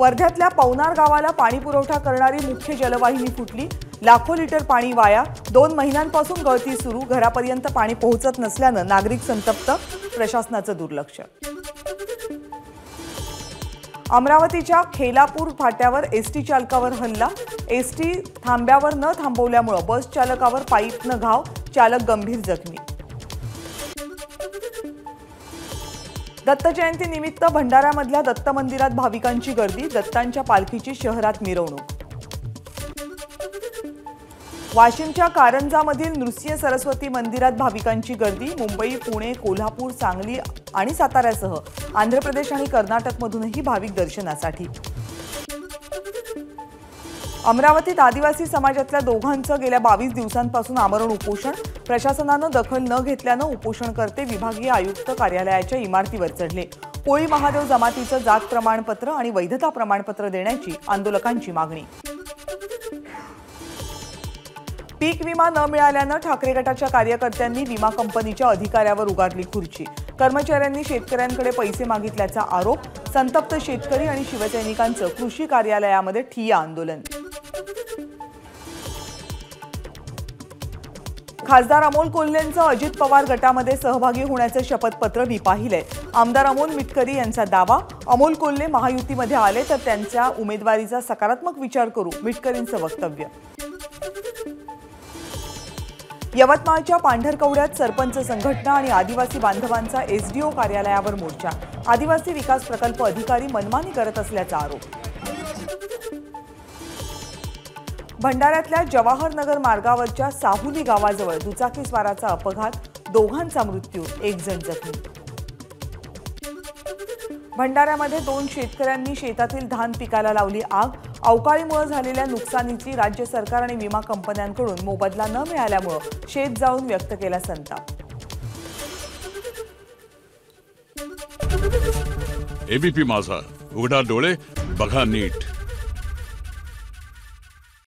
वर्ध्यातल्या पवनार गावाला पाणी पुरवठा करणारी मुख्य जलवाहिनी फुटली। लाखो लिटर पाणी वाया। 2 महिन्यांपासून गळती सुरू। घरापर्यंत पाणी पोहोचत नसल्याने नागरिक संतप्त। प्रशासनाचं दुर्लक्ष। अमरावतीच्या खेलापूर फाट्यावर एसटी चालकावर हल्ला। एसटी थांब्यावर न थांबवल्यामुळे बस चालकावर पाईपने घाव। चालक गंभीर जखमी। दत्त जयंती निमित्त भंडाऱ्यामधल्या दत्त मंदिरात भाविकांची गर्दी। दत्तांच्या पालखीची शहरात मिरवणूक। वाशिमच्या कारंजामधील नृसिंह सरस्वती मंदिरात भाविकांची गर्दी। मुंबई, पुणे, कोल्हापूर, सांगली आणि साताऱ्यासह आंध्र प्रदेश आणि कर्नाटकमधूनही भाविक दर्शनासाठी। अमरावतीत आदिवासी समाजातल्या दोघांचं गेल्या 22 दिवसांपासून आमरण उपोषण। प्रशासनानं दखल न घेतल्यानं उपोषणकर्ते विभागीय आयुक्त कार्यालयाच्या इमारतीवर चढले। कोळी महादेव जमातीचं जात प्रमाणपत्र आणि वैधता प्रमाणपत्र देण्याची आंदोलकांची मागणी। पीक विमा न मिळाल्यानं ठाकरे गटाच्या कार्यकर्त्यांनी विमा कंपनीच्या अधिकाऱ्यावर उगारली खुर्ची। कर्मचाऱ्यांनी शेतकऱ्यांकडे पैसे मागितल्याचा आरोप। संतप्त शेतकरी आणि शिवसैनिकांचं कृषी कार्यालयामध्ये ठिय्या आंदोलन। खासदार अमोल कोल्हेंचं अजित पवार गटामध्ये सहभागी होण्याचे शपथपत्र मी पाहिलंय। आमदार अमोल मिटकरी यांचा दावा। अमोल कोल्हे महायुतीमध्ये आले तर त्यांच्या उमेदवारीचा सकारात्मक विचार करू। मिटकरींचं वक्तव्य। यवतमाळच्या पांढरकवड्यात सरपंच संघटना आणि आदिवासी बांधवांचा एसडीओ कार्यालयावर मोर्चा। आदिवासी विकास प्रकल्प अधिकारी मनमानी करत असल्याचा आरोप। भंडाऱ्यातल्या जवाहरनगर मार्गावरच्या साहुली गावाजवळ दुचाकीस्वाराचा अपघात। दोघांचा मृत्यू, 1 जण जखमी। भंडाऱ्यामध्ये 2 शेतकऱ्यांनी शेतातील धान पिकाला लावली आग। अवकाळीमुळे झालेल्या नुकसानीची राज्य सरकार आणि विमा कंपन्यांकडून मोबदला न मिळाल्यामुळे शेत जाळून व्यक्त केला संताप। एबीपी माझा, उघडा डोळे बघा नीट।